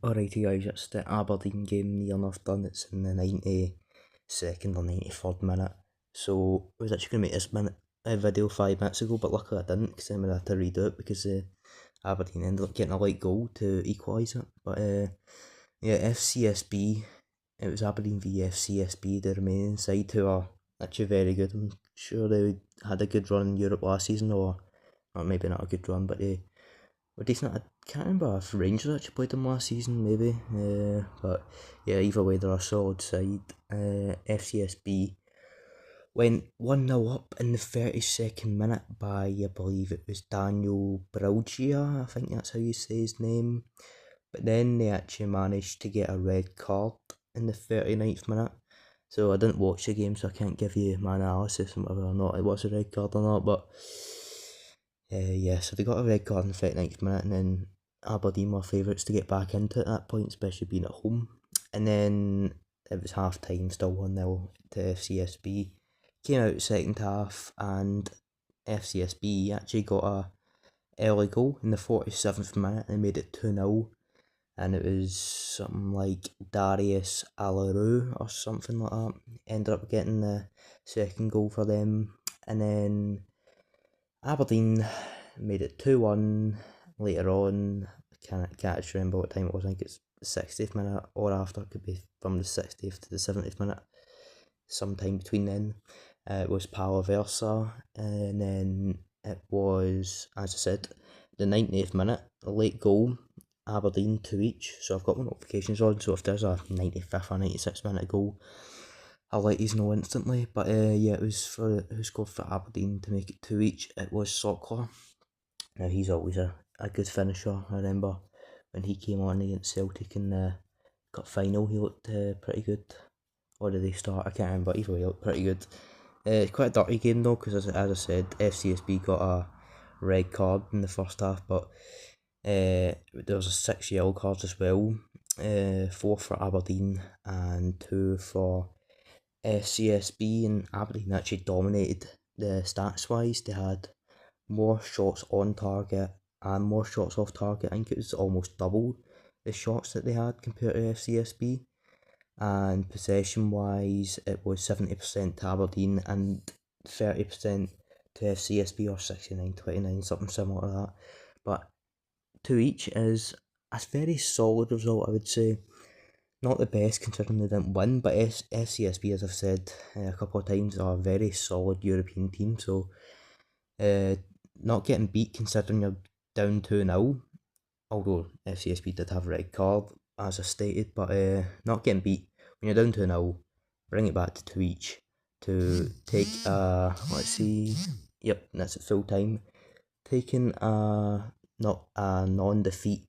Alrighty guys, it's the Aberdeen game near enough done. It's in the 92nd or 93rd minute. So I was actually going to make this video 5 minutes ago, but luckily I didn't because then I had to redo it because Aberdeen ended up getting a late goal to equalise it. But yeah, FCSB, it was Aberdeen v FCSB, the remaining side, who are actually very good. I'm sure they had a good run in Europe last season, or maybe not a good run, but they were decent. I can't remember if Rangers actually played them last season, maybe. But yeah, either way, they're a solid side. FCSB went 1-0 up in the 32nd minute by, I believe it was Daniel Braugia, I think that's how you say his name. But then they actually managed to get a red card in the 39th minute. So I didn't watch the game, so I can't give you my analysis on whether or not it was a red card or not. But yeah, so they got a red card in the 39th minute, and then Aberdeen were favourites to get back into it at that point, especially being at home. And then it was half time, still 1-0 to FCSB. Came out second half, and FCSB actually got a early goal in the 47th minute and made it 2-0. And it was something like Darius Alaru or something like that. Ended up getting the second goal for them. And then Aberdeen made it 2-1 later on. I can't actually remember what time it was. I think it's the 60th minute or after. It could be from the 60th to the 70th minute. Sometime between then. It was Palo Versa, and then it was, as I said, the 90th minute, a late goal, Aberdeen 2 each. So I've got my notifications on, so if there's a 95th or 96th minute goal, I'll let you know instantly. But yeah, it was for who scored for Aberdeen to make it 2 each. It was Sockler. Now he's always a good finisher. I remember when he came on against Celtic in the cup final, he looked pretty good. Or did they start? I can't remember. Either way, he looked pretty good. Quite a dirty game though, because as I said, FCSB got a red card in the first half, but there was a 6 yellow cards as well. 4 for Aberdeen and 2 for FCSB, and Aberdeen actually dominated the stats wise. They had more shots on target and more shots off target. I think it was almost double the shots that they had compared to FCSB. And possession wise, it was 70% to Aberdeen and 30% to FCSB, or 69-29, something similar to that. But 2 each is a very solid result, I would say. Not the best considering they didn't win, but FCSB, as I've said a couple of times, are a very solid European team. So not getting beat considering you're down 2-0, although FCSB did have a red card, as I stated, but not getting beat when you're down 2-0, bring it back to 2 each to take let's see, yep, that's at full time, taking not a non-defeat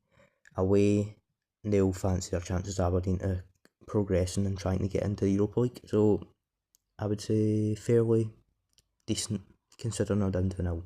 away. They'll fancy their chances, Aberdeen, to progressing and trying to get into the Europa League. So I would say fairly decent considering they're down 2-0.